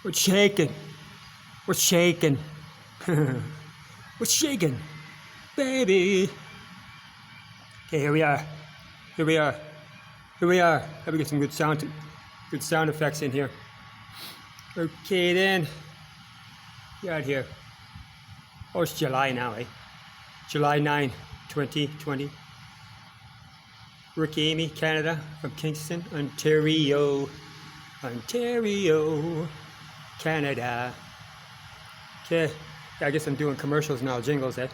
We're shaking. We're shaking. We're shaking. Baby. Okay, here we are. Here we are. Here we are. Let me get some good sound effects in here. Okay then. Get out here. Oh, it's July now, eh? July 9, 2020. Rick Amey, Canada, from Kingston, Ontario. Ontario, Canada. Okay, I guess I'm doing commercials now, jingles, eh?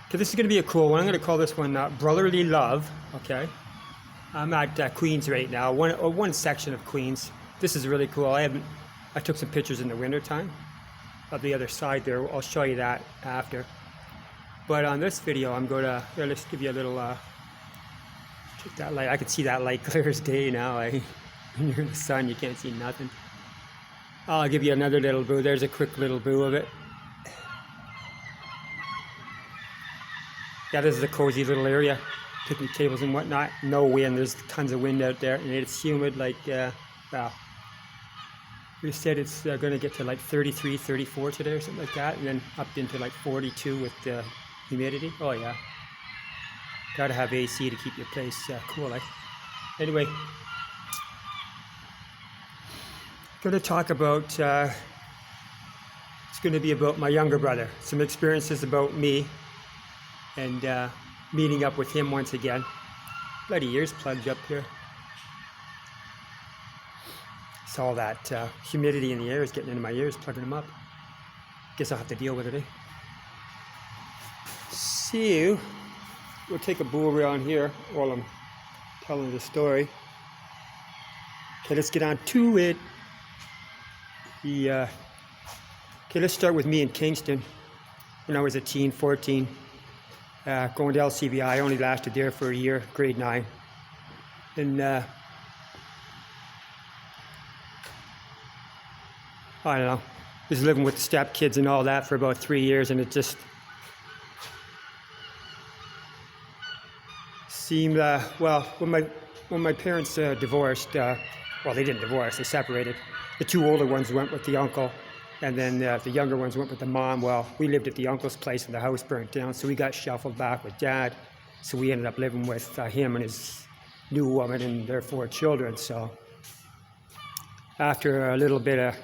Okay, this is going to be a cool one. I'm going to call this one Brotherly Love, okay? I'm at Queens right now, one section of Queens. This is really cool. I took some pictures in the winter time of the other side there. I'll show you that after. But on this video, I'm going to, here, let's give you a little, check that light. I can see that light clear as day now. When you're in the sun, you can't see nothing. I'll give you another little boo. There's a quick little boo of it. Yeah, this is a cozy little area. Picnic tables and whatnot. No wind. There's tons of wind out there, and it's humid. Like, well, we said it's going to get to like 33, 34 today or something like that, and then up into like 42 with the humidity. Oh yeah. Gotta have AC to keep your place cool. Like, anyway. Going to talk about, it's going to be about my younger brother, some experiences about me, and meeting up with him once again. Bloody ears plugged up here. It's all that humidity in the air is getting into my ears, plugging them up. Guess I'll have to deal with it, eh? So, we'll take a boo around here while I'm telling the story. Okay, let's get on to it. Okay, let's start with me in Kingston. When I was a teen, 14, going to LCBI. I only lasted there for a year, grade 9. And I don't know, was living with stepkids and all that for about 3 years, and it just seemed, well, when my parents divorced, well, they didn't divorce, they separated. The two older ones went with the uncle, and then the younger ones went with the mom. Well, we lived at the uncle's place and the house burnt down, so we got shuffled back with Dad. So we ended up living with him and his new woman and their 4 children. So after a little bit of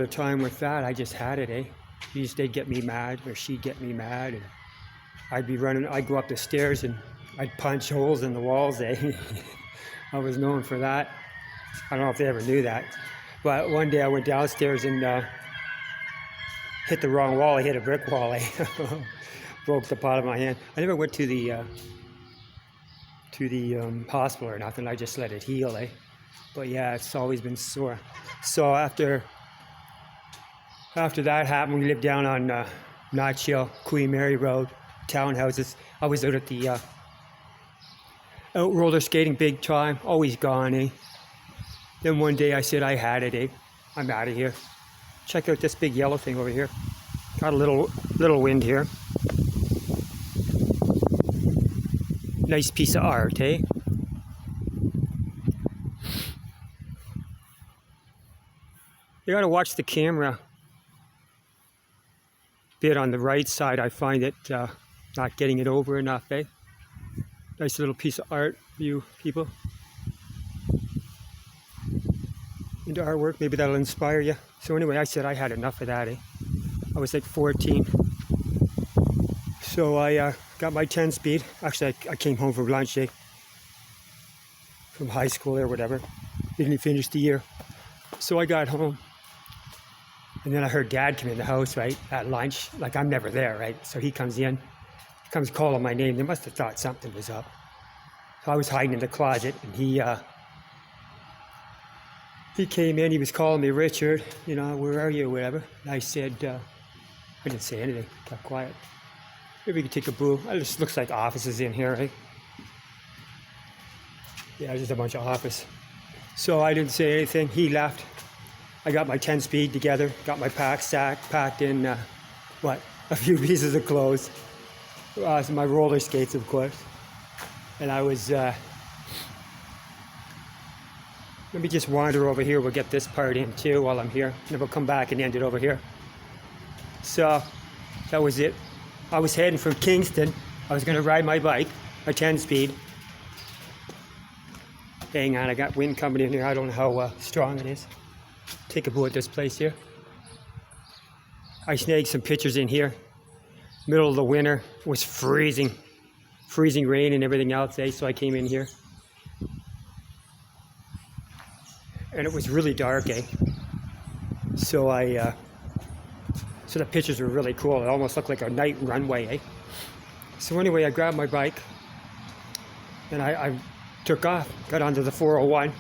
time with that, I just had it, eh? They'd get me mad, or she'd get me mad, and I'd go up the stairs and I'd punch holes in the walls, eh? I was known for that. I don't know if they ever knew that. But one day I went downstairs and hit the wrong wall. I hit a brick wall, eh? Broke the palm of my hand. I never went to the hospital or nothing. I just let it heal, eh? But yeah, it's always been sore. So after that happened, we lived down on Notch Hill, Queen Mary Road, townhouses. I was out at the out roller skating big time, always gone, eh? Then one day I said I had it, eh? I'm out of here. Check out this big yellow thing over here. Got a little wind here. Nice piece of art, eh? You gotta watch the camera. Bit on the right side, I find it not getting it over enough, eh? Nice little piece of art for you people into artwork. Maybe that'll inspire you. So anyway, I said I had enough of that, eh? I was like 14. So I got my 10-speed. Actually, I came home from lunch, eh? From high school or whatever. Didn't finish the year. So I got home. And then I heard Dad come in the house, right, at lunch. Like, I'm never there, right? So he comes in. Comes calling my name. They must have thought something was up. So I was hiding in the closet, and he came in. He was calling me Richard. You know, where are you, or whatever. And I said, I didn't say anything. Kept quiet. Maybe we could take a boo. It just looks like offices in here, right? Yeah, just a bunch of office. So I didn't say anything. He left. I got my 10-speed together. Got my sack packed in. A few pieces of clothes. My roller skates, of course. And I was Let me just wander over here. We'll get this part in too while I'm here. And then we'll come back and end it over here. So that was it. I was heading for Kingston. I was going to ride my bike, a 10-speed. Hang on, I got wind coming in here. I don't know how strong it is. Take a boat at this place here. I snagged some pictures in here. Middle of the winter, it was freezing rain and everything else, so I came in here. And it was really dark, so so the pictures were really cool. It almost looked like a night runway, So anyway, I grabbed my bike and I took off, got onto the 401.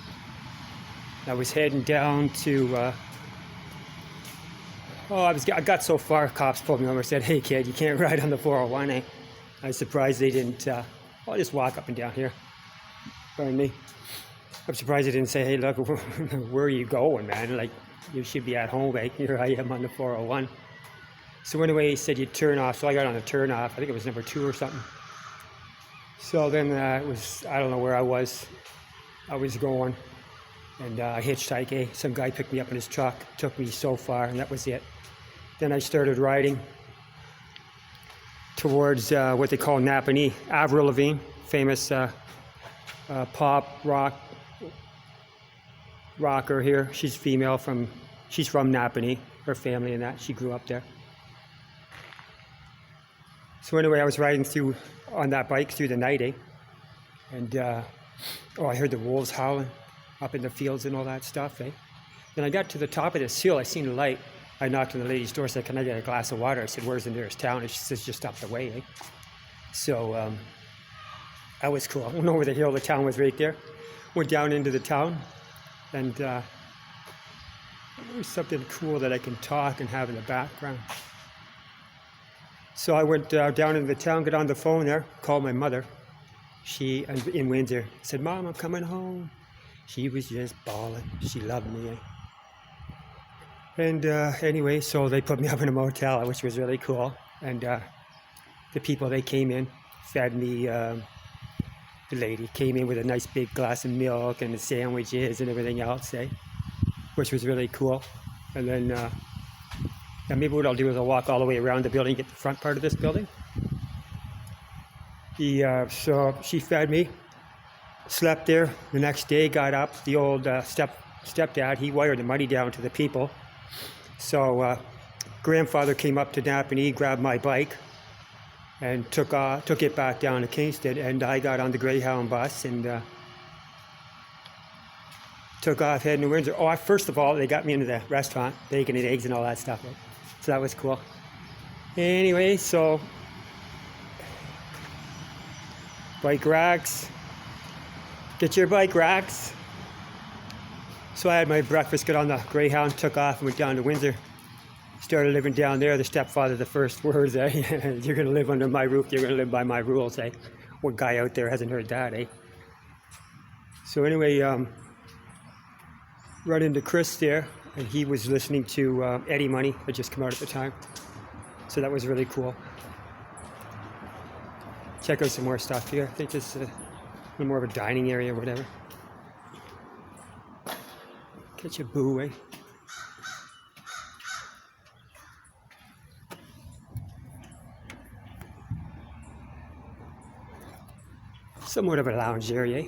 I was heading down to, I got so far, cops pulled me over and said, "Hey kid, you can't ride on the 401, I was surprised they didn't, I'll just walk up and down here, pardon me. I'm surprised they didn't say, "Hey, look, where are you going, man? Like, you should be at home, Here I am on the 401. So anyway, he said you turn off, so I got on a turn off. I think it was number 2 or something. So then it was, I don't know where I was going, and I hitchhiked, Some guy picked me up in his truck, took me so far, and that was it. Then I started riding towards what they call Napanee. Avril Lavigne, famous pop rocker here. She's female she's from Napanee, her family and that. She grew up there. So anyway, I was riding on that bike through the night, and I heard the wolves howling up in the fields and all that stuff, Then I got to the top of this hill, I seen a light. I knocked on the lady's door, said, "Can I get a glass of water?" I said, "Where's the nearest town?" And she says, "Just up the way, So that was cool. I went over the hill, the town was right there. Went down into the town, and there was something cool that I can talk and have in the background. So I went down into the town, got on the phone there, called my mother. She, in Windsor, said, "Mom, I'm coming home." She was just bawling. She loved me. And anyway, so they put me up in a motel, which was really cool. And the people, they came in, fed me. The lady came in with a nice big glass of milk and the sandwiches and everything else, which was really cool. And then maybe what I'll do is I'll walk all the way around the building, get the front part of this building. So she fed me, slept there. The next day, got up. The old stepdad, he wired the money down to the people. So grandfather came up to Napanee, grabbed my bike, and took it back down to Kingston, and I got on the Greyhound bus and took off heading to Windsor. First of all, they got me into the restaurant, bacon and eggs and all that stuff. So that was cool. Anyway, so bike racks. Get your bike racks. So I had my breakfast, got on the Greyhound, took off and went down to Windsor. Started living down there. The stepfather, the first words, "You're going to live under my roof. You're going to live by my rules, What guy out there hasn't heard that, So anyway, run into Chris there, and he was listening to Eddie Money that just come out at the time. So that was really cool. Check out some more stuff here. I think this is a little more of a dining area or whatever. Catch a boo, Somewhat of a lounge area,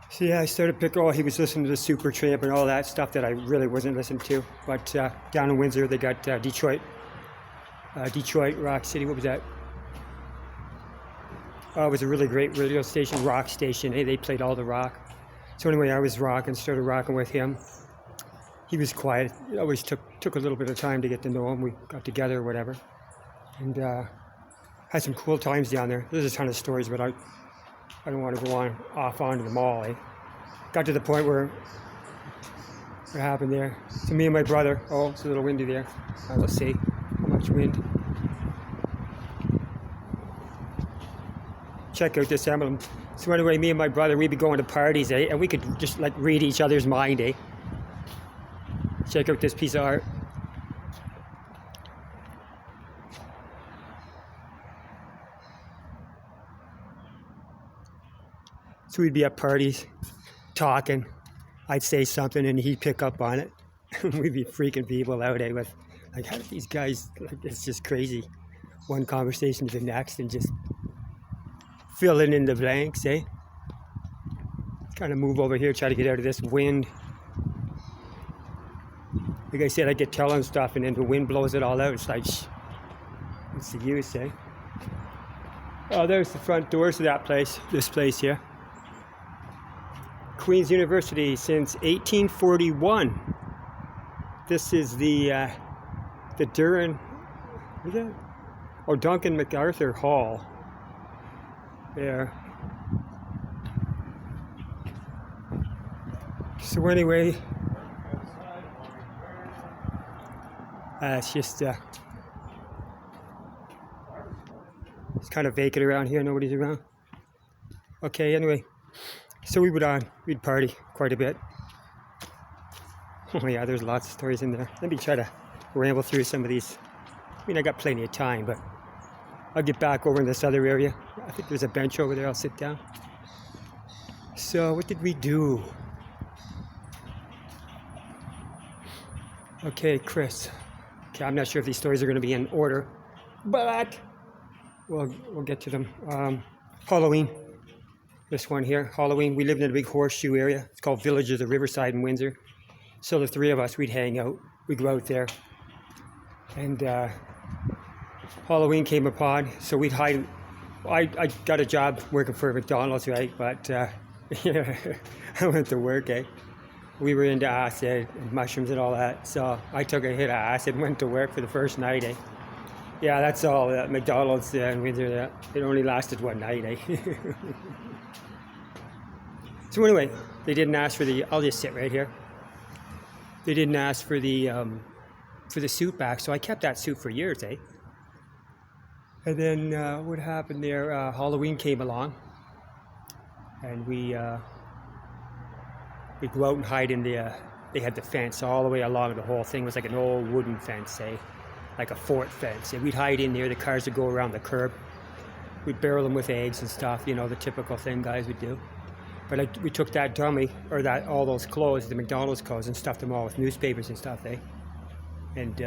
So yeah, I started picking, he was listening to the Supertramp and all that stuff that I really wasn't listening to. But down in Windsor, they got Detroit, Rock City, what was that? It was a really great radio station, rock station. They played all the rock. So anyway, I was started rocking with him. He was quiet. It always took a little bit of time to get to know him. We got together or whatever. And had some cool times down there. There's a ton of stories, but I don't want to go off onto them all. Got to the point where what happened there. So me and my brother, it's a little windy there. Let's see how much wind. Check out this emblem. So anyway, me and my brother, we'd be going to parties, and we could just read each other's mind, Check out this piece of art. So we'd be at parties, talking. I'd say something and he'd pick up on it. We'd be freaking people out, with, like, how do these guys, like, it's just crazy. One conversation to the next and just filling in the blanks, Kind of move over here, try to get out of this wind. Like I said, I get telling stuff and then the wind blows it all out. It's like, what's the use, Oh, there's the front doors of that place, this place here. Queen's University since 1841. This is the Duran, what is that? Oh, Duncan MacArthur Hall. There. So anyway, it's just it's kind of vacant around here. Nobody's around. Okay. Anyway, so we'd party quite a bit. Oh yeah, there's lots of stories in there. Let me try to ramble through some of these. I mean, I got plenty of time, but I'll get back over in this other area. I think there's a bench over there. I'll sit down. So what did we do? Okay, Chris. Okay, I'm not sure if these stories are going to be in order, but we'll get to them. Halloween. This one here, Halloween. We lived in a big horseshoe area. It's called Village of the Riverside in Windsor. So the three of us, we'd hang out. We'd go out there. And Halloween came upon, so we'd hide. I got a job working for McDonald's, right? But yeah, I went to work, We were into acid and mushrooms and all that. So I took a hit of acid and went to work for the first night, Yeah, that's all. McDonald's in Windsor, it only lasted one night, So anyway, they didn't ask for I'll just sit right here. They didn't ask for the suit back, so I kept that suit for years, And then what happened there? Halloween came along, and we go out and hide in they had the fence all the way along. The whole thing was like an old wooden fence, like a fort fence. And we'd hide in there. The cars would go around the curb. We'd barrel them with eggs and stuff, the typical thing guys would do. But we took that dummy, or all those clothes, the McDonald's clothes, and stuffed them all with newspapers and stuff, And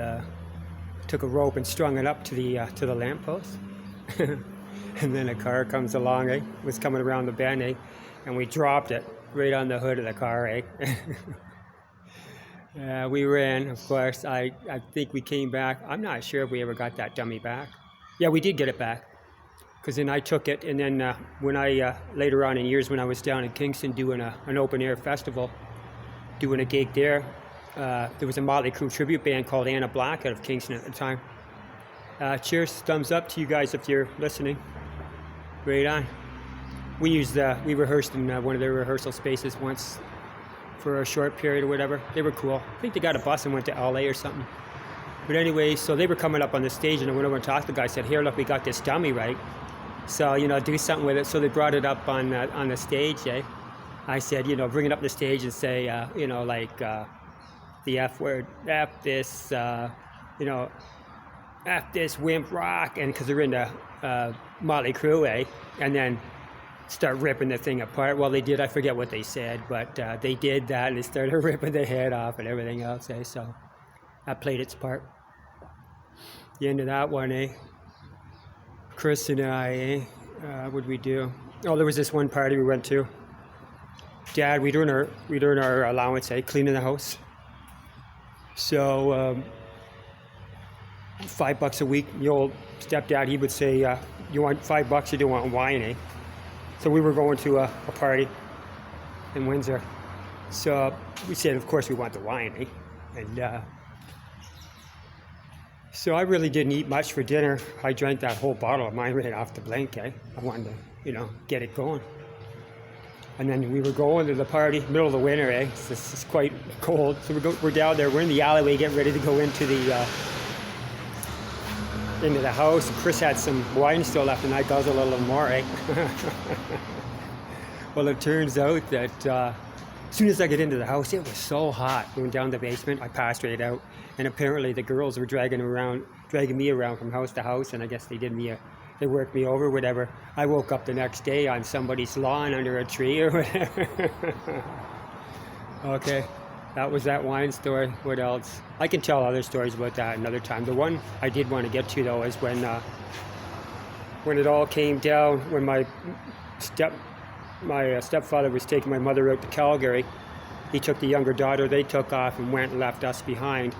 took a rope and strung it up to the lamppost. And then a car comes along, It was coming around the bend, And we dropped it right on the hood of the car, We ran, of course. I think we came back. I'm not sure if we ever got that dummy back. Yeah, we did get it back. Because then I took it, and then when I, later on in years when I was down in Kingston doing an open air festival, doing a gig there, there was a Motley Crue tribute band called Anna Black out of Kingston at the time. Cheers, thumbs up to you guys if you're listening. Right on. We rehearsed in one of their rehearsal spaces once for a short period or whatever. They were cool. I think they got a bus and went to LA or something. But anyway, so they were coming up on the stage, and I went over and talked to the guy. Said, "Here, look, we got this dummy, right? So, do something with it." So they brought it up on the stage, I said, bring it up the stage and say, the F word, F this, F this wimp rock, and because they're into Motley Crue, and then start ripping the thing apart. Well, they did. I forget what they said, but they did that, and they started ripping the head off and everything else, So that played its part. The end of that one, Chris and I, what'd we do? Oh, there was this one party we went to. Dad, we'd earn our allowance, cleaning the house. So, $5 a week. The old stepdad, he would say, "You want $5? You don't want wine, So we were going to a party in Windsor. So we said, of course, we want the wine, And so I really didn't eat much for dinner. I drank that whole bottle of mine right off the blank, I wanted to, get it going. And then we were going to the party, middle of the winter, It's quite cold. So we're down there. We're in the alleyway getting ready to go into the house. And Chris had some wine still left, and I guzzled a little more, Well, it turns out that As soon as I get into the house, it was so hot. Going down the basement, I passed right out. And apparently the girls were dragging me around from house to house. And I guess they worked me over, whatever. I woke up the next day on somebody's lawn under a tree or whatever. Okay, that was that wine story. What else? I can tell other stories about that another time. The one I did want to get to though is when it all came down, when my stepfather was taking my mother out to Calgary. He took the younger daughter, they took off and went and left us behind.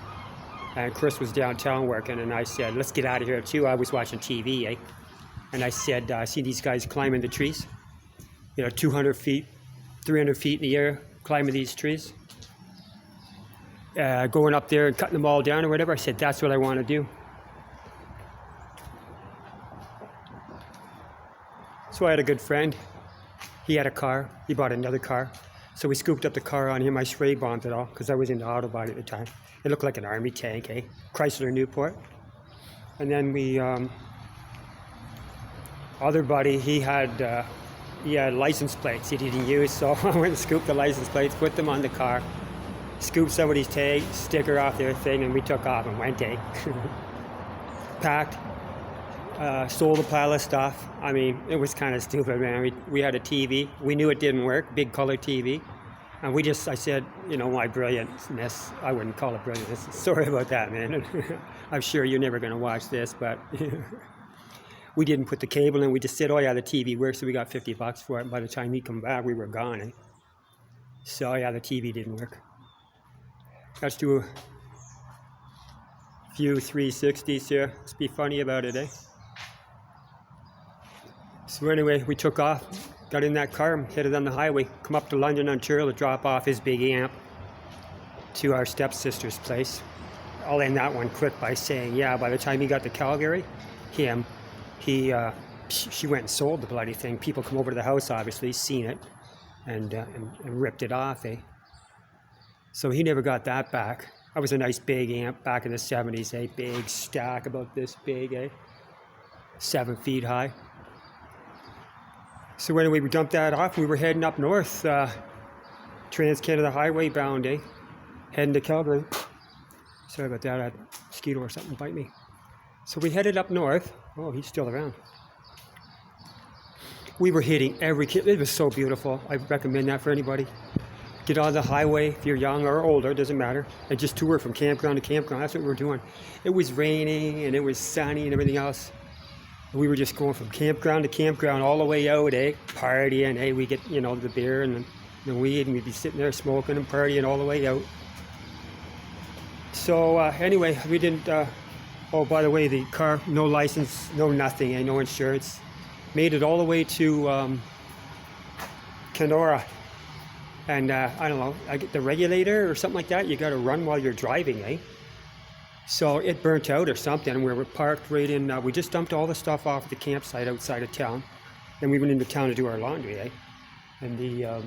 And Chris was downtown working, and I said, let's get out of here too. I was watching TV, eh? And I said, I see these guys climbing the trees, 200 feet, 300 feet in the air, climbing these trees, going up there and cutting them all down or whatever. I said, that's what I want to do. So I had a good friend. He had a car. He bought another car. So we scooped up the car on him. I spray bombed it all because I was into auto body at the time. It looked like an army tank, eh? Chrysler Newport. And then we, other buddy, he had license plates he didn't use. So I went and scooped the license plates, put them on the car, scooped somebody's tag, sticker off their thing, and we took off and went, eh? Packed. Sold a pile of stuff. I mean, it was kind of stupid, man. We had a TV. We knew it didn't work, big color TV. And I said, my brilliantness, I wouldn't call it brilliantness. Sorry about that, man. I'm sure you're never going to watch this, but we didn't put the cable in. We just said, oh yeah, the TV works, so we got $50 for it. And by the time he come back, we were gone, eh? So yeah, the TV didn't work. Let's do a few 360s here. Let's be funny about it, eh? So anyway, we took off, got in that car, headed on the highway, come up to London, Ontario to drop off his big amp to our stepsister's place. I'll end that one quick by saying, yeah, by the time he got to Calgary, she went and sold the bloody thing. People come over to the house, obviously, seen it, and ripped it off, eh? So he never got that back. That was a nice big amp back in the 70s, eh? Big stack about this big, eh? 7 feet high. So anyway, we dumped that off. We were heading up north, Trans-Canada Highway bound, eh? Heading to Calgary. Sorry about that, I had a mosquito or something bite me. So we headed up north. Oh, he's still around. We were hitting every kid. It was so beautiful. I recommend that for anybody. Get on the highway if you're young or older, doesn't matter. And just tour from campground to campground. That's what we were doing. It was raining and it was sunny and everything else. We were just going from campground to campground all the way out, eh? Partying, eh? We get, the beer and the weed, and we'd be sitting there smoking and partying all the way out. So anyway, we didn't, oh, by the way, the car, no license, no nothing, eh? No insurance. Made it all the way to Kenora. And I don't know, I get the regulator or something like that, you got to run while you're driving, eh? So it burnt out or something. We were parked right in, we just dumped all the stuff off at the campsite outside of town. Then we went into town to do our laundry, eh? And the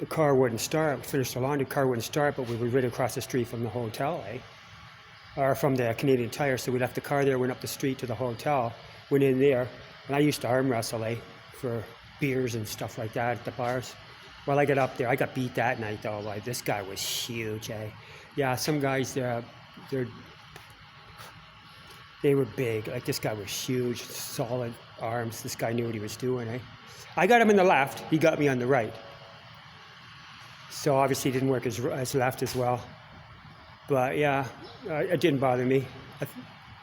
car wouldn't start. We finished the laundry, car wouldn't start, but we were right across the street from the hotel, eh? Or from the Canadian Tire. So we left the car there, went up the street to the hotel, went in there. And I used to arm wrestle, eh? For beers and stuff like that at the bars. Well, I got up there. I got beat that night, though. Like, this guy was huge, eh? Yeah, some guys, they were big. Like, this guy was huge, solid arms. This guy knew what he was doing, eh? I got him in the left. He got me on the right. So obviously it didn't work as left as well. But yeah, it didn't bother me.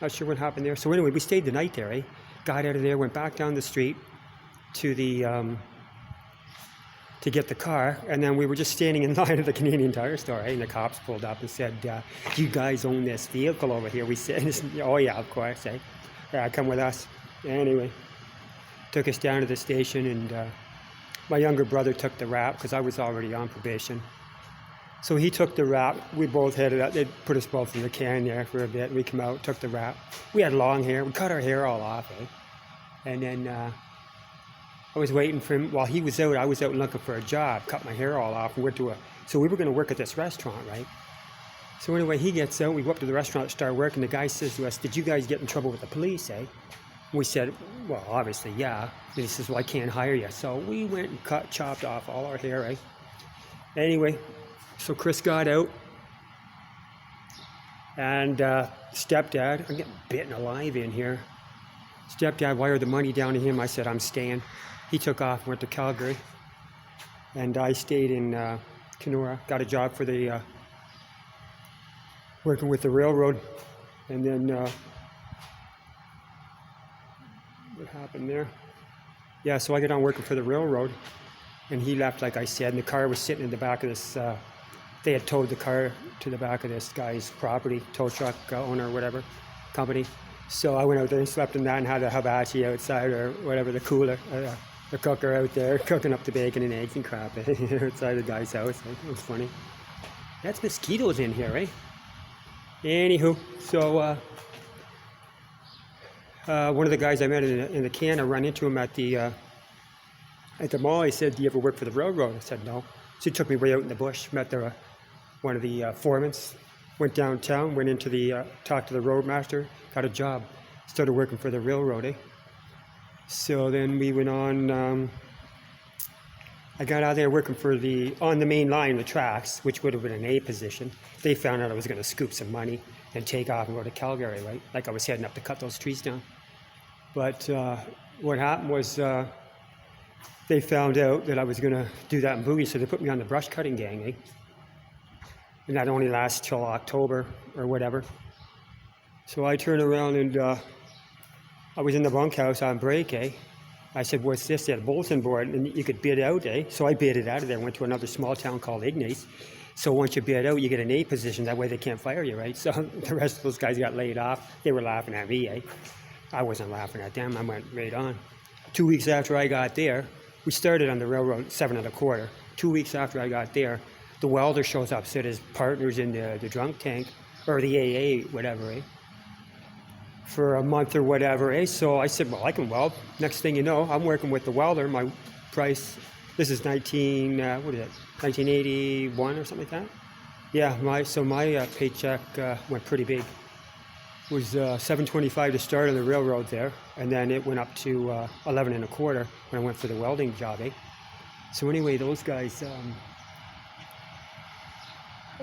Not sure what happened there. So anyway, we stayed the night there, eh? Got out of there, went back down the street to the to get the car, and then we were just standing in line at the Canadian Tire store, eh? And the cops pulled up and said, "You guys own this vehicle over here?" We said, "Oh yeah, of course, eh? Yeah, come with us." Anyway, took us down to the station, and my younger brother took the rap because I was already on probation. So he took the rap. We both headed up. They put us both in the can there for a bit. We come out, took the rap. We had long hair. We cut our hair all off, eh? And then I was waiting for him. While he was out, I was out looking for a job. Cut my hair all off and went to so we were going to work at this restaurant, right? So anyway, he gets out. We go up to the restaurant, start working. The guy says to us, "Did you guys get in trouble with the police, eh?" We said, "Well, obviously, yeah." And he says, "Well, I can't hire you." So we went and chopped off all our hair, eh? Anyway, so Chris got out, and stepdad, I'm getting bitten alive in here. Stepdad wired the money down to him. I said, I'm staying. He took off, went to Calgary, and I stayed in Kenora, got a job for the, working with the railroad. And then, what happened there? Yeah, so I got on working for the railroad, and he left, like I said, and the car was sitting in the back of this, they had towed the car to the back of this guy's property, tow truck owner or whatever, company. So I went out there and slept in that and had a hibachi outside, or whatever, the cooler, the cooker out there, cooking up the bacon and eggs and crap outside the guy's house. It was funny. That's mosquitoes in here, right? Anywho, so one of the guys I met in the can, I run into him at the mall. He said, "Do you ever work for the railroad?" I said, "No." So he took me way out in the bush, met one of the foremans, went downtown, went into the, talked to the roadmaster, got a job, started working for the railroad, eh? So then we went on, I got out there working for on the main line, the tracks, which would have been an A position. They found out I was going to scoop some money and take off and go to Calgary, right? Like I was heading up to cut those trees down. But what happened was they found out that I was going to do that in boogie, so they put me on the brush cutting gang, eh? And that only lasts till October or whatever. So I turned around and I was in the bunkhouse on break, eh? I said, "What's this?" They had a bulletin board, and you could bid out, eh? So I bid it out of there, went to another small town called Ignace. So once you bid out, you get an A position. That way they can't fire you, right? So the rest of those guys got laid off. They were laughing at me, eh? I wasn't laughing at them. I went right on. 2 weeks after I got there, we started on the railroad 7 1/4. 2 weeks after I got there, the welder shows up, said his partner's in the drunk tank, or the AA, whatever, eh? For a month or whatever, eh? So I said, well, I can weld. Next thing you know, I'm working with the welder. My price, this is 1981 or something like that. Yeah, my paycheck went pretty big. It was $7.25 to start on the railroad there, and then it went up to 11 1/4 when I went for the welding job, eh? So anyway, those guys,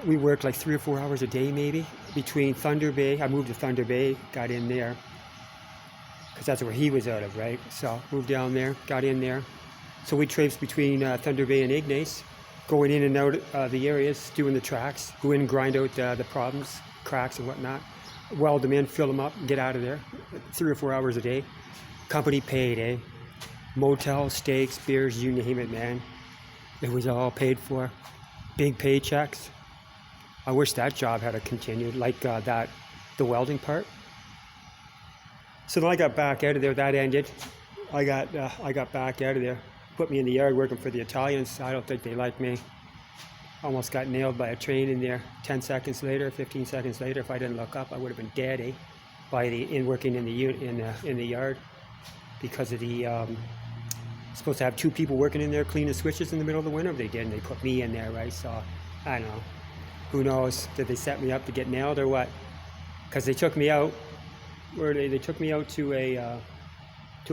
we worked like 3 or 4 hours a day maybe between Thunder Bay. I moved to Thunder Bay, got in there because that's where he was out of, right? So moved down there, got in there. So we traipsed between Thunder Bay and Ignace, going in and out the areas, doing the tracks, go in and grind out the problems, cracks and whatnot, weld them in, fill them up, and get out of there. 3 or 4 hours a day. Company paid, eh? Motels, steaks, beers, you name it, man. It was all paid for. Big paychecks. I wish that job had continued, like the welding part. So then I got back out of there. That ended. I got back out of there. Put me in the yard working for the Italians. I don't think they liked me. Almost got nailed by a train in there. 10 seconds later, 15 seconds later, if I didn't look up, I would have been dead, eh? Working in the yard, because of the supposed to have 2 people working in there cleaning switches in the middle of the winter. They didn't. They put me in there, right? So I don't know. Who knows? Did they set me up to get nailed or what? Because they took me out. They took me out to a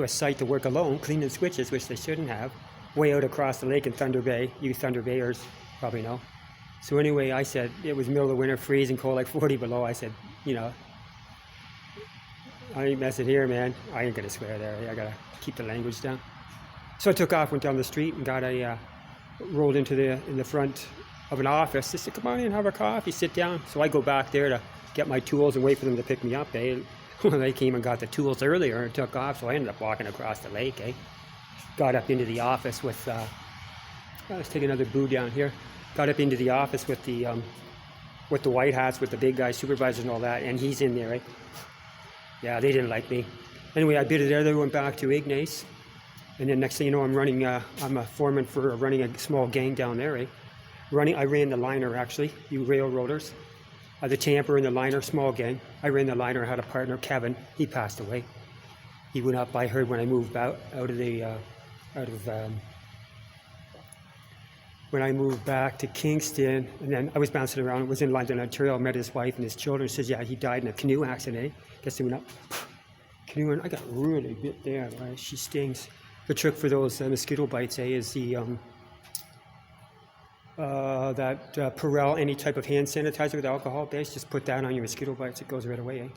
site to work alone, cleaning switches, which they shouldn't have, way out across the lake in Thunder Bay. You Thunder Bayers probably know. So anyway, I said, it was middle of the winter, freezing cold, like 40 below. I said, you know, I ain't messing here, man. I ain't gonna swear there. I gotta keep the language down. So I took off, went down the street, and rolled in the front of an office. They said, "Come on in, have a coffee, sit down." So I go back there to get my tools and wait for them to pick me up, eh? Well, they came and got the tools earlier and took off, so I ended up walking across the lake, eh? Got up into the office with, let's take another boo down here. Got up into the office with the white hats, with the big guy, supervisors and all that, and he's in there, eh? Yeah, they didn't like me. Anyway, I bid it there, they went back to Ignace, and then next thing you know, I'm a foreman for running a small gang down there, eh? I ran the liner, actually, you railroaders. The tamper and the liner, small gang. I ran the liner, had a partner, Kevin. He passed away. He went up, I heard, when I moved when I moved back to Kingston, and then I was bouncing around, was in London, Ontario, met his wife and his children. Says, yeah, he died in a canoe accident, eh? Guess he went up, canoe, and I got really bit there, right? She stings. The trick for those mosquito bites, eh, is that Perel, any type of hand sanitizer with alcohol base, just put that on your mosquito bites. It goes right away, eh?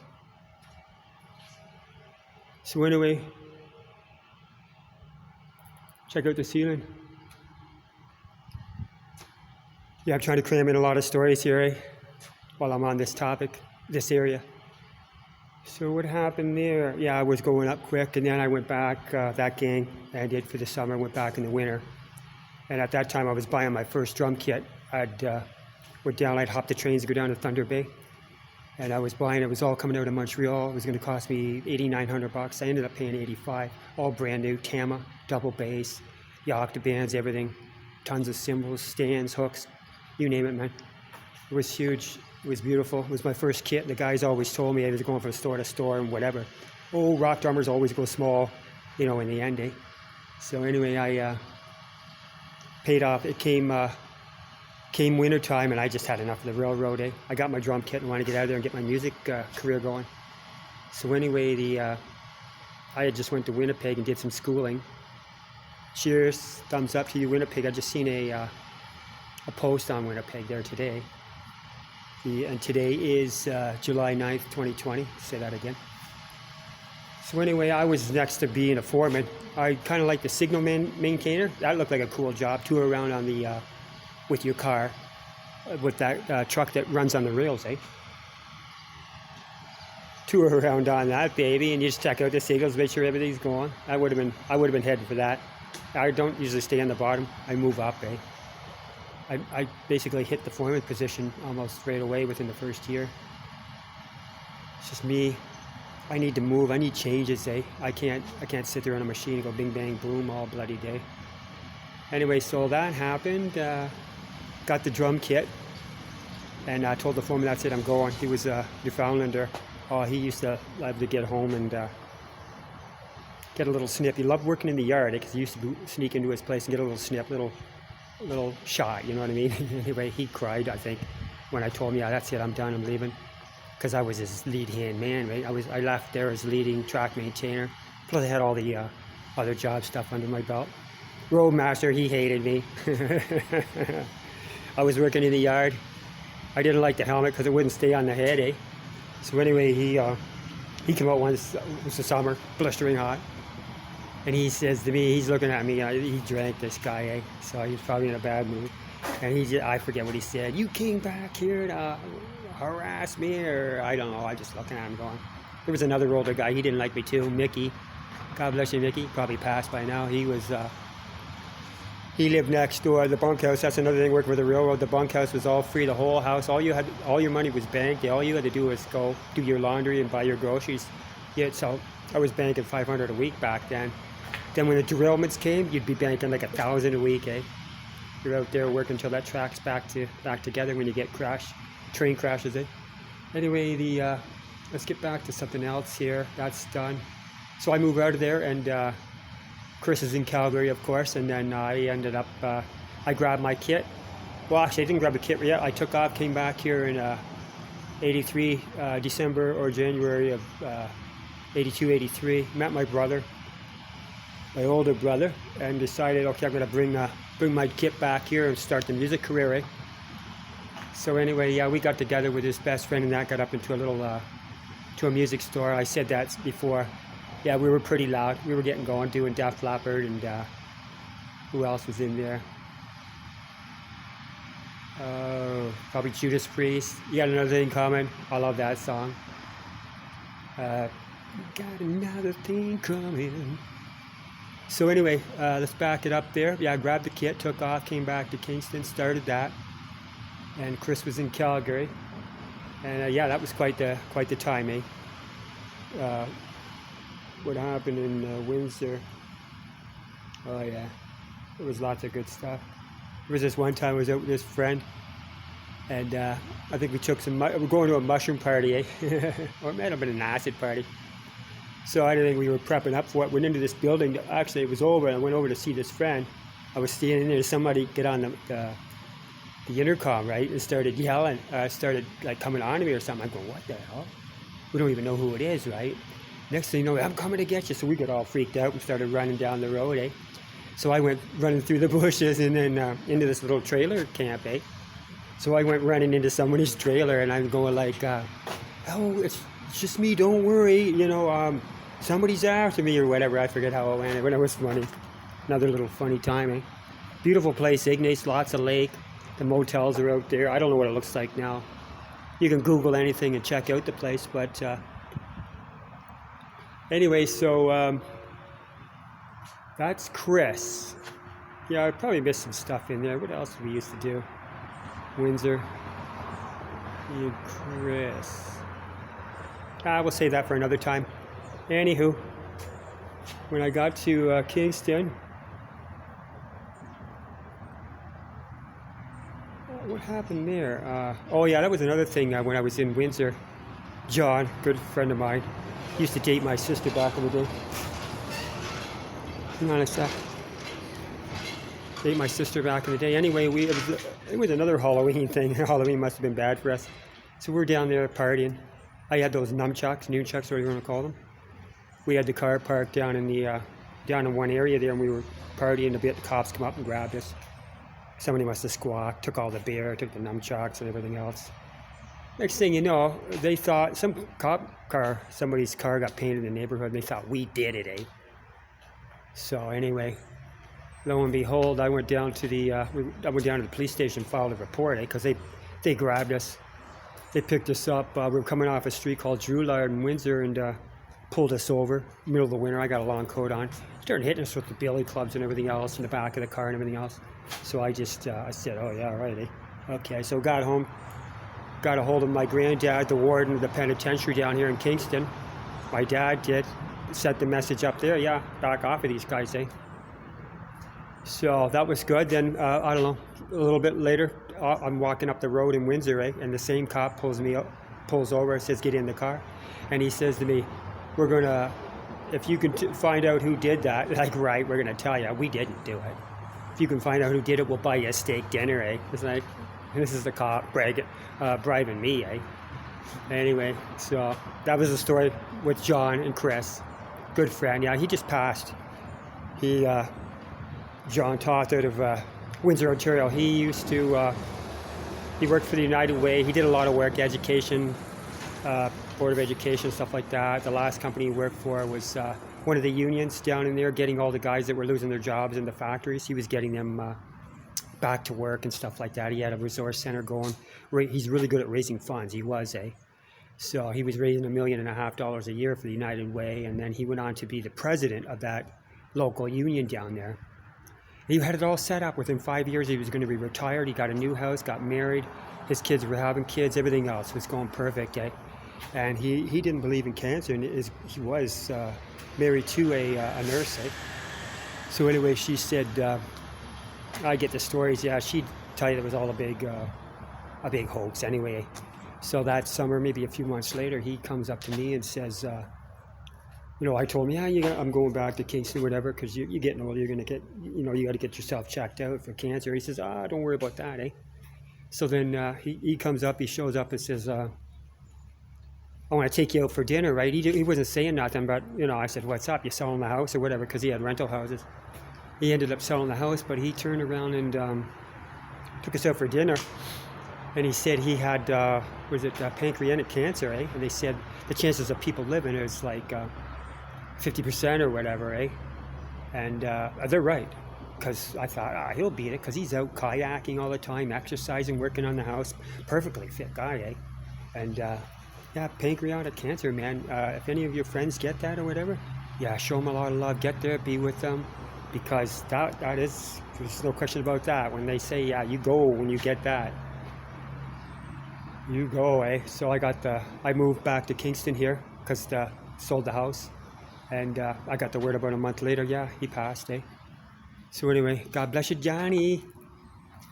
So anyway, check out the ceiling. Yeah, I'm trying to cram in a lot of stories here, eh? While I'm on this topic, this area. So what happened there? Yeah, I was going up quick, and then I went back, that gang I did for the summer, went back in the winter. And at that time, I was buying my first drum kit. I'd hop the trains to go down to Thunder Bay. And I was buying, it was all coming out of Montreal. It was going to cost me $8,900. I ended up paying $85, all brand new, Tama, double bass, the octabands, everything. Tons of cymbals, stands, hooks, you name it, man. It was huge. It was beautiful. It was my first kit. The guys always told me I was going from store to store and whatever. Oh, rock drummers always go small, you know, in the end, eh? So anyway, I paid off. It came winter time, and I just had enough of the railroad, eh? I got my drum kit and wanted to get out of there and get my music career going. So anyway, I had just went to Winnipeg and did some schooling. Cheers, thumbs up to you, Winnipeg. I just seen a post on Winnipeg there today. And today is July 9th, 2020. Say that again. So anyway, I was next to being a foreman. I kind of like the signal maintainer. That looked like a cool job. Tour around on the with your car, with that truck that runs on the rails, eh? Tour around on that baby, and you just check out the signals, make sure everything's going. I would have been heading for that. I don't usually stay on the bottom. I move up, eh? I basically hit the foreman position almost straight away within the first year. It's just me. I need to move. I need changes, eh? I can't sit there on a machine and go bing bang boom all bloody day. Anyway, so that happened. Got the drum kit, and I told the foreman, that's it, I'm going. He was a Newfoundlander. Oh, he used to love to get home and get a little snip. He loved working in the yard, because he used to sneak into his place and get a little snip, little shot, you know what I mean? Anyway, he cried, I think, when I told him, yeah, that's it, I'm done, I'm leaving. Because I was his lead hand man, right? I left there as leading track maintainer. Plus I had all the other job stuff under my belt. Roadmaster, he hated me. I was working in the yard. I didn't like the helmet because it wouldn't stay on the head, eh? So anyway, he came out once, it was the summer, blistering hot. And he says to me, he's looking at me, he drank, this guy, eh? So he's probably in a bad mood. And I forget what he said. You came back here to harass me, or I don't know. I just looking at him going. There was another older guy, he didn't like me too, Mickey. God bless you, Mickey. Probably passed by now. He lived next door, the bunkhouse. That's another thing, working with the railroad. The bunkhouse was all free, the whole house. All your money was banked. All you had to do was go do your laundry and buy your groceries. Yeah, so I was banking $500 a week back then. Then when the derailments came, you'd be banking like $1,000 a week, eh? You're out there working until that track's back together when you get train crashes, eh? Anyway, let's get back to something else here. That's done. So I moved out of there, and Chris is in Calgary, of course, and then I ended up, I grabbed my kit. Well, actually, I didn't grab the kit yet. I took off, came back here in 83, December or January of 82, 83. Met my brother, my older brother, and decided, okay, I'm going to bring my kit back here and start the music career, eh? So anyway, yeah, we got together with his best friend, and that got up into a little, to a music store. I said that before. Yeah, we were pretty loud. We were getting going, doing Def Leppard, and who else was in there? Probably Judas Priest. You got another thing coming. I love that song. Got another thing coming. So anyway, let's back it up there. Yeah, I grabbed the kit, took off, came back to Kingston, started that, and Chris was in Calgary, and yeah, that was quite the time, eh? What happened in Windsor? Oh yeah, there was lots of good stuff. There was this one time I was out with this friend, and I think we took we're going to a mushroom party, eh? Or it might have been an acid party. So I think we were prepping up for it. Went into this building. Actually, it was over, and I went over to see this friend. I was standing there. Somebody get on the intercom, right, and started yelling. Started like coming on to me or something. I go, what the hell? We don't even know who it is, right? Next thing you know, I'm coming to get you. So we got all freaked out and started running down the road, eh? So I went running through the bushes and then into this little trailer camp, eh? So I went running into somebody's trailer and I'm going like, oh, it's just me, don't worry, you know, somebody's after me or whatever. I forget how it went, but it was funny. Another little funny time, eh? Beautiful place, Ignace, lots of lake. The motels are out there. I don't know what it looks like now. You can Google anything and check out the place, but anyway, so that's Chris. Yeah, I probably missed some stuff in there. What else did we used to do? Windsor. You, Chris. We'll save that for another time. Anywho, when I got to Kingston, what happened there? Oh yeah, that was another thing when I was in Windsor. John, good friend of mine, used to date my sister back in the day. Hang on a sec. Date my sister back in the day. Anyway, it was another Halloween thing. Halloween must have been bad for us. So we're down there partying. I had those nunchucks, whatever you want to call them. We had the car parked down in one area there, and we were partying a bit. The cops come up and grabbed us. Somebody must have squawked, took all the beer, took the nunchucks and everything else. Next thing you know, they thought somebody's car got painted in the neighborhood, and they thought we did it, eh? So anyway, lo and behold, I went down to the police station, filed a report, eh? Because they grabbed us. They picked us up. We were coming off a street called Drewlard in Windsor and pulled us over. Middle of the winter, I got a long coat on. Started hitting us with the billy clubs and everything else in the back of the car and everything else. So I just, I said, oh yeah, all right, eh? Okay, so got home, got a hold of my granddad, the warden of the penitentiary down here in Kingston. My dad did, sent the message up there, yeah, back off of these guys, eh? So that was good. Then, I don't know, a little bit later, I'm walking up the road in Windsor, eh? And the same cop pulls over and says, get in the car. And he says to me, we're gonna, if you can find out who did that, like, right, we're gonna tell you, we didn't do it. If you can find out who did it, we'll buy you a steak dinner, eh? It's like, this is the cop bribing me, eh? Anyway, so that was the story with John and Chris. Good friend, yeah, he just passed. John Toth out of Windsor, Ontario. He used to, he worked for the United Way. He did a lot of work, education, Board of Education, stuff like that. The last company he worked for was one of the unions down in there, getting all the guys that were losing their jobs in the factories. He was getting them back to work and stuff like that. He had a resource center going. He's really good at raising funds. He was, eh? So he was raising $1.5 million a year for the United Way, and then he went on to be the president of that local union down there. He had it all set up. Within 5 years, he was going to be retired. He got a new house, got married. His kids were having kids. Everything else was going perfect, eh? And he didn't believe in cancer, and he was married to a nurse, eh? So anyway, she said, I get the stories. Yeah, she'd tell you it was all a big hoax anyway. So that summer, maybe a few months later, he comes up to me and says, you know, I told him, yeah, I'm going back to Kingston, whatever, because you're getting old. You're going to get, you know, you got to get yourself checked out for cancer. He says, don't worry about that, eh? So then he comes up, he shows up and says, I want to take you out for dinner, right? He wasn't saying nothing, but, you know, I said, what's up? You selling the house or whatever? Because he had rental houses. He ended up selling the house, but he turned around and took us out for dinner. And he said he had, pancreatic cancer, eh? And they said the chances of people living is like 50% or whatever, eh? And they're right, because I thought, he'll beat it, because he's out kayaking all the time, exercising, working on the house, perfectly fit guy, eh? And yeah, pancreatic cancer, man. If any of your friends get that or whatever, yeah, show them a lot of love, get there, be with them, because that is, there's no question about that. When they say, yeah, you go when you get that. You go, eh? So I moved back to Kingston here, because sold the house. And I got the word about a month later, yeah, he passed, eh? So anyway, God bless you, Johnny.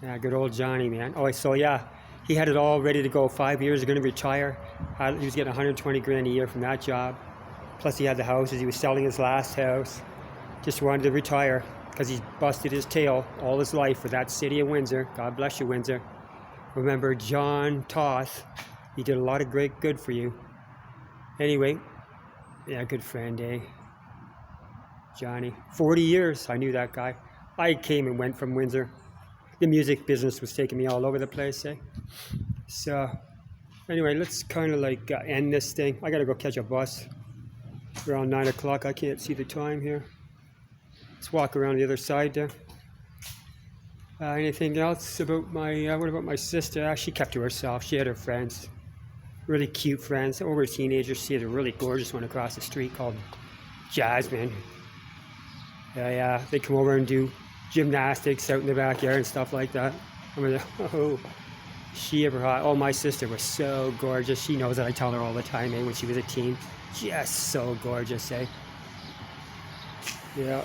Yeah, good old Johnny, man. Oh, so yeah, he had it all ready to go. 5 years, he's going to retire. He was getting 120 grand a year from that job. Plus he had the houses. He was selling his last house. Just wanted to retire because he busted his tail all his life for that city of Windsor. God bless you, Windsor. Remember John Toth. He did a lot of great good for you. Anyway, yeah, good friend, eh? Johnny. 40 years, I knew that guy. I came and went from Windsor. The music business was taking me all over the place, eh? So, anyway, let's kind of like end this thing. I gotta go catch a bus around 9 o'clock. I can't see the time here. Let's walk around the other side there. Anything else about my, what about my sister? She kept to herself. She had her friends, really cute friends. Over a teenager, she had a really gorgeous one across the street called Jasmine. Yeah, they come over and do gymnastics out in the backyard and stuff like that. I mean, oh, she ever hot. Oh, my sister was so gorgeous. She knows that I tell her all the time, eh, when she was a teen. Just so gorgeous, eh? Yeah.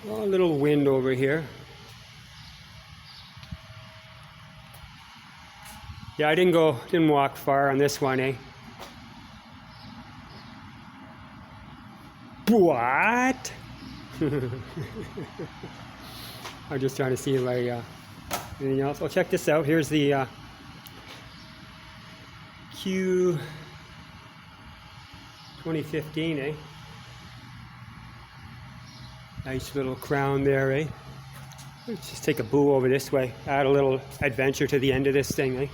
Oh, a little wind over here. Yeah, I didn't walk far on this one, eh? What? I'm just trying to see like anything else. Well, check this out. Here's the Q 2015, eh? Nice little crown there, eh? Let's just take a boo over this way. Add a little adventure to the end of this thing, eh?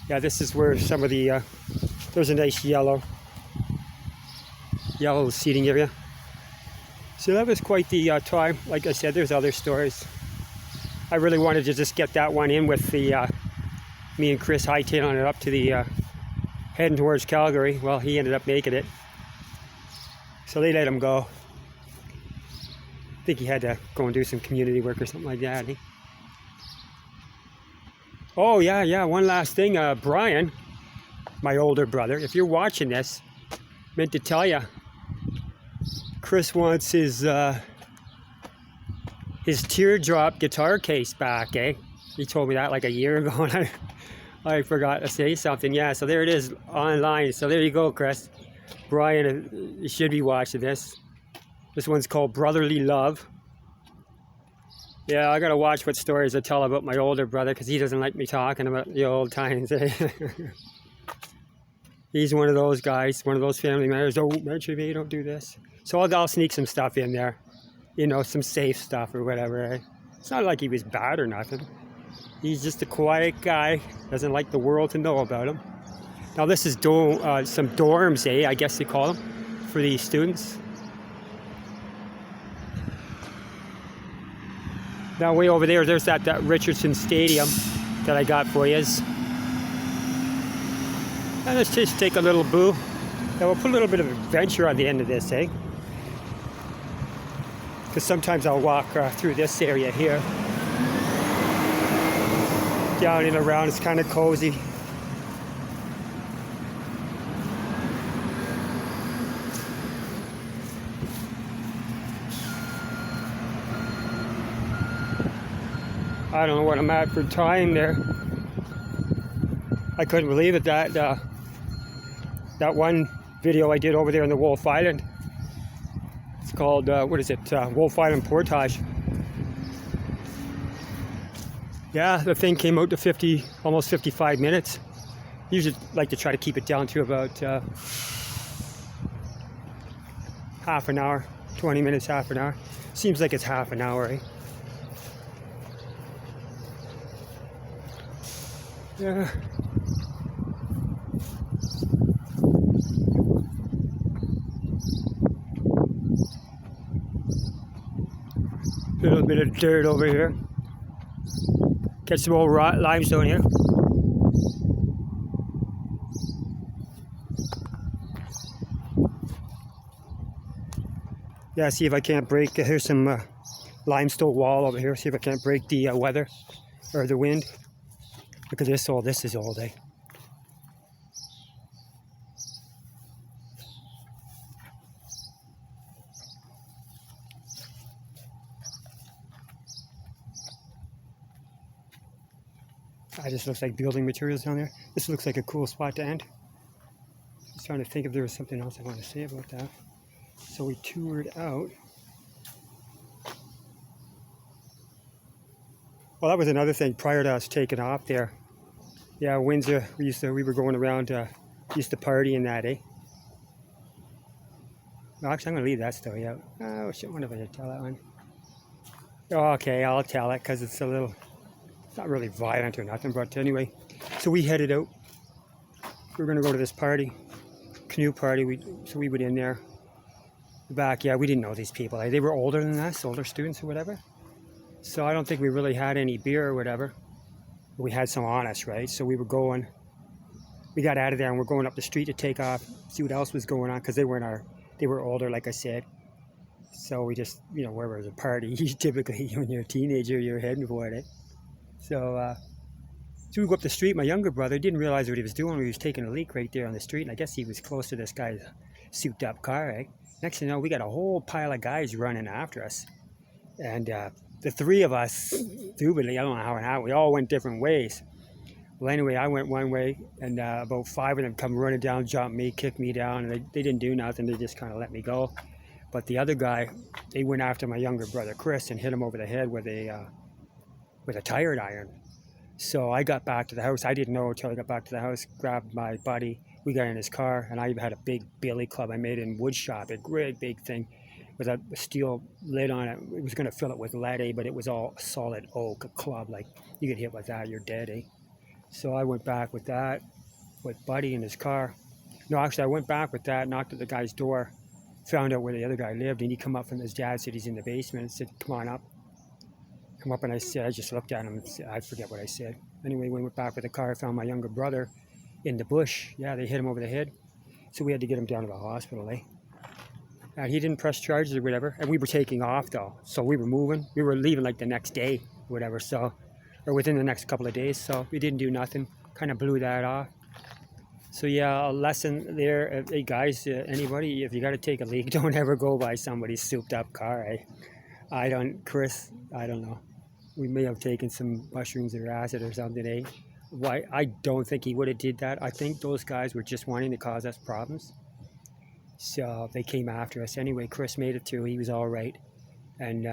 Yeah, this is where some of the, there's a nice yellow seating area. So that was quite the time. Like I said, there's other stories. I really wanted to just get that one in with the, me and Chris hightailing it up to the, heading towards Calgary. Well, he ended up making it. So they let him go. I think he had to go and do some community work or something like that. Eh? Oh, yeah, one last thing. Brian, my older brother, if you're watching this, meant to tell you, Chris wants his teardrop guitar case back, eh? He told me that like a year ago, and I forgot to say something. Yeah, so there it is online. So there you go, Chris. Brian, you should be watching this. This one's called Brotherly Love. Yeah, I gotta watch what stories I tell about my older brother, because he doesn't like me talking about the old times. He's one of those guys, one of those family members. Don't mention me, don't do this. So I'll sneak some stuff in there, you know, some safe stuff or whatever. Eh? It's not like he was bad or nothing. He's just a quiet guy, doesn't like the world to know about him. Now this is some dorms, eh? I guess they call them, for these students. Now way over there, there's that Richardson Stadium that I got for you. And let's just take a little boo. Now we'll put a little bit of adventure on the end of this, eh? Because sometimes I'll walk through this area here. Down and around, it's kind of cozy. I don't know what I'm at for time there. I couldn't believe it, that one video I did over there in the Wolf Island. It's called, what is it, Wolf Island Portage. Yeah, the thing came out to almost 55 minutes. Usually like to try to keep it down to about half an hour, 20 minutes, half an hour. Seems like it's half an hour, eh? Yeah. A little bit of dirt over here. Catch some old limestone here. Yeah, see if I can't break. Here's some limestone wall over here. See if I can't break the weather or the wind. Look at this. All this is all day. Just looks like building materials down there. This looks like a cool spot to end. Just trying to think if there was something else I want to say about that. So we toured out. Well, that was another thing prior to us taking off there. Yeah, Windsor. We were going around. Used to party in that, eh? No, actually, I'm going to leave that story out. Oh, shit, I wonder if I should tell that one. Oh, okay, I'll tell it because it's it's not really violent or nothing. But anyway, so we headed out. We were going to go to this party, canoe party. So we went in there. Back, yeah, we didn't know these people. They were older than us, older students or whatever. So I don't think we really had any beer or whatever. We had some on us, right? So we got out of there and we're going up the street to take off, see what else was going on, because they were older, like I said. So we just, where was a party? Typically, when you're a teenager, you're heading for it. So we go up the street. My younger brother didn't realize what he was doing. He was taking a leak right there on the street, and I guess he was close to this guy's souped-up car, eh? Next thing you know, we got a whole pile of guys running after us. And the three of us, stupidly, I don't know how, we all went different ways. Well, anyway, I went one way, and about 5 of them come running down, jumped me, kicked me down, and they didn't do nothing. They just kind of let me go. But the other guy, they went after my younger brother, Chris, and hit him over the head with a tire iron. So I got back to the house. I didn't know until I got back to the house, grabbed my buddy. We got in his car, and I had a big billy club I made in wood shop, a great big thing with a steel lid on it. It was going to fill it with lead, but it was all solid oak, a club. Like, you get hit with that, you're dead, eh? So I went back with that, with Buddy in his car. No, actually, I went back with that, knocked at the guy's door, found out where the other guy lived, and he come up from his dad, said he's in the basement, and said, come on up. Come up, and I just looked at him, and I forget what I said. Anyway, we went back with the car, found my younger brother in the bush. Yeah, they hit him over the head. So we had to get him down to the hospital, eh? He didn't press charges or whatever, and we were taking off, though. So we were moving. We were leaving, like, the next day, whatever, so... or within the next couple of days, so we didn't do nothing. Kind of blew that off. So yeah, a lesson there, hey guys, anybody, if you got to take a leak, don't ever go by somebody's souped up car, eh? Chris, I don't know. We may have taken some mushrooms or acid or something, eh? Why? I don't think he would have did that. I think those guys were just wanting to cause us problems. So they came after us. Anyway, Chris made it through. He was all right. And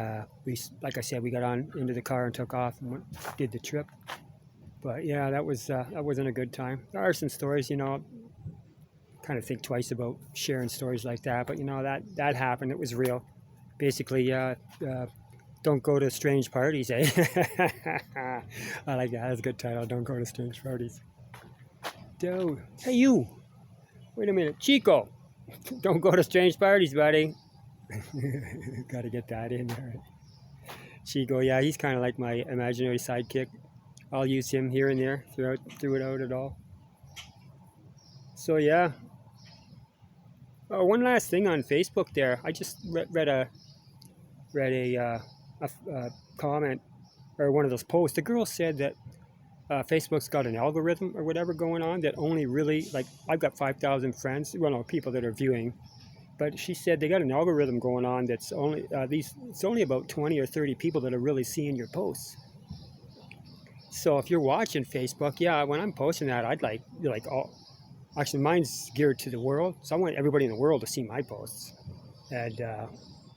like I said, we got on into the car and took off and did the trip. But yeah, that wasn't a good time. There are some stories, kind of think twice about sharing stories like that. But that happened. It was real. Basically, don't go to strange parties, eh? I like that. That's a good title. Don't go to strange parties. Dude, hey you! Wait a minute, Chico! Don't go to strange parties, buddy. Got to get that in there. Chico, yeah, he's kind of like my imaginary sidekick. I'll use him here and there throughout it all. So yeah. Oh, one last thing on Facebook there. I just read a comment or one of those posts. The girl said that Facebook's got an algorithm or whatever going on that only really, like, I've got 5,000 friends, well, no, people that are viewing. But she said they got an algorithm going on that's only it's only about 20 or 30 people that are really seeing your posts. So if you're watching Facebook, yeah, when I'm posting that, I'd like actually mine's geared to the world, so I want everybody in the world to see my posts. And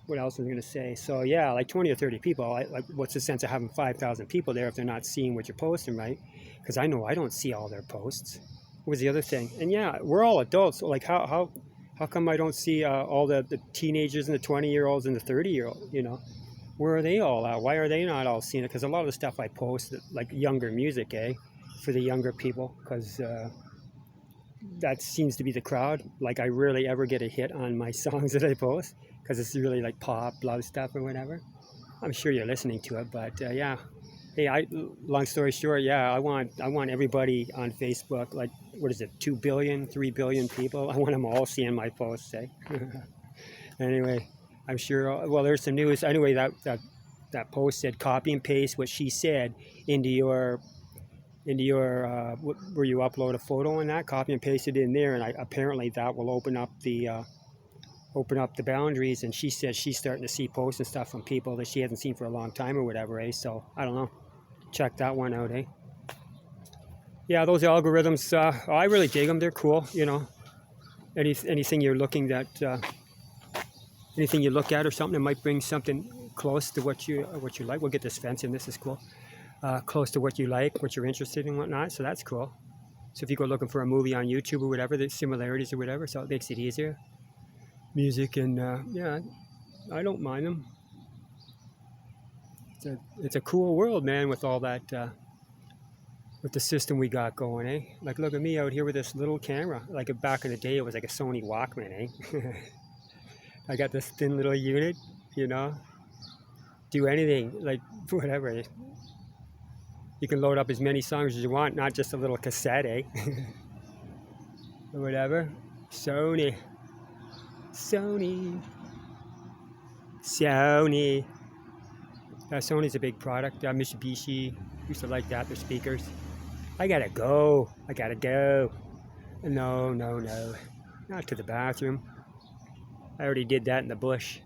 what else was I going to say? So yeah, like 20 or 30 people. Like, what's the sense of having 5,000 people there if they're not seeing what you're posting, right? Because I know I don't see all their posts. What was the other thing? And yeah, we're all adults. So like how come I don't see all the teenagers and the 20-year-olds and the 30-year-olds, Where are they all at? Why are they not all seeing it? Because a lot of the stuff I post, like younger music, for the younger people, because that seems to be the crowd. Like, I rarely ever get a hit on my songs that I post, because it's really like pop, love stuff or whatever. I'm sure you're listening to it, but yeah. Hey, long story short, yeah, I want everybody on Facebook, like, what is it, 2 billion, 3 billion people? I want them all seeing my posts, eh? Anyway, I'm sure, well, there's some news. Anyway, that post said copy and paste what she said into your where you upload a photo on that, copy and paste it in there, and apparently that will open up the boundaries. And she says she's starting to see posts and stuff from people that she hasn't seen for a long time or whatever, eh? So I don't know. Check that one out, eh? Yeah, those algorithms, I really dig them. They're cool, anything you're looking at, anything you look at or something that might bring something close to what you like. We'll get this fence in. This is cool. Close to what you like, what you're interested in, and whatnot. So that's cool. So if you go looking for a movie on YouTube or whatever, there's similarities or whatever, so it makes it easier. music, and yeah, I don't mind them. It's a cool world, man, with all that, with the system we got going, eh? Like, look at me out here with this little camera. Like back in the day, it was like a Sony Walkman, eh? I got this thin little unit, you know, do anything, like whatever. You can load up as many songs as you want, not just a little cassette, eh? Or whatever. Sony. Sony. Sony. Sony's a big product. Mitsubishi used to like that, their speakers. I gotta go. I gotta go. No, no, no. Not to the bathroom. I already did that in the bush.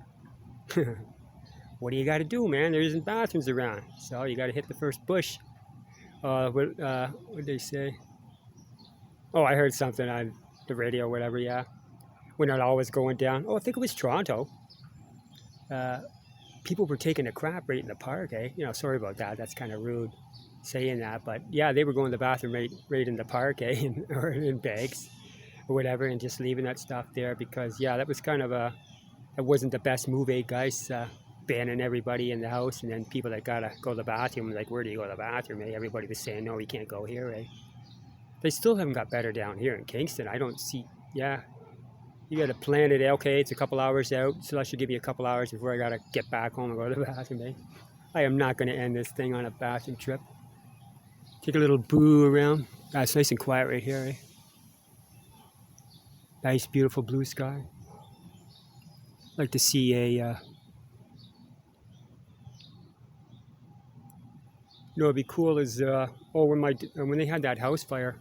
What do you gotta do, man? There isn't bathrooms around. So you gotta hit the first bush. What did they say? Oh, I heard something on the radio or whatever, yeah. We're not always going down. Oh, I think it was Toronto. People were taking a crap right in the park, eh? You know, sorry about that. That's kind of rude saying that. But yeah, they were going to the bathroom right in the park, eh? Or in bags or whatever, and just leaving that stuff there because, yeah, that was kind of that wasn't the best move, eh, guys? Banning everybody in the house, and then people that gotta go to the bathroom, like, where do you go to the bathroom, eh? Everybody was saying, no, you can't go here, eh? They still haven't got better down here in Kingston. I don't see, yeah. You got to plan it. Okay, it's a couple hours out, so that should give you a couple hours before I got to get back home and go to the bathroom, eh? I am not going to end this thing on a bathroom trip. Take a little boo around. It's nice and quiet right here, eh? Nice, beautiful blue sky. Like to see a, you know, it'd be cool is, when they had that house fire,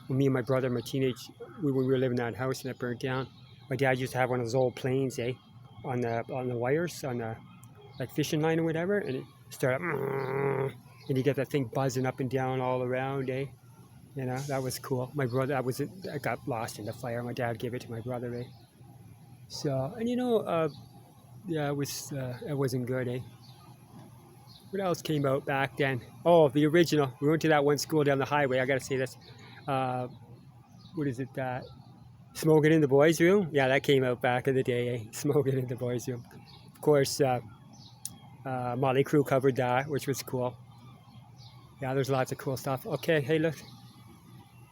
when me and my brother, my teenage, when we were living in that house and it burnt down, my dad used to have one of those old planes, eh, on the wires, on the like fishing line or whatever, and it started, and you get that thing buzzing up and down all around, eh? You know, that was cool. My brother, I got lost in the fire. My dad gave it to my brother, eh? So, and you know, yeah, it wasn't good, eh? What else came out back then? Oh, the original. We went to that one school down the highway. I gotta say this. What is it? Smoking in the boys' room? Yeah, that came out back in the day, eh? Smoking in the boys' room. Of course, Motley Crue covered that, which was cool. Yeah, there's lots of cool stuff. Okay, hey, look.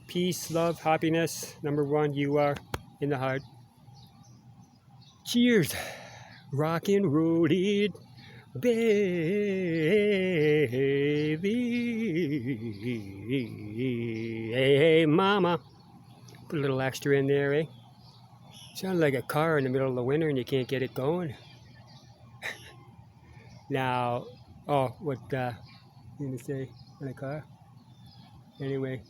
Peace, love, happiness. Number one, you are in the heart. Cheers. Rock and roll it, baby. Hey, mama. Put a little extra in there, eh? Sounds like a car in the middle of the winter and you can't get it going. Now, oh, what you gonna say in a car? Anyway,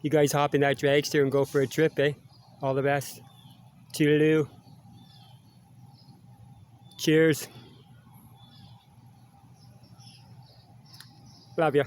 you guys hop in that dragster and go for a trip, eh? All the best. Toodaloo. Cheers. Love ya.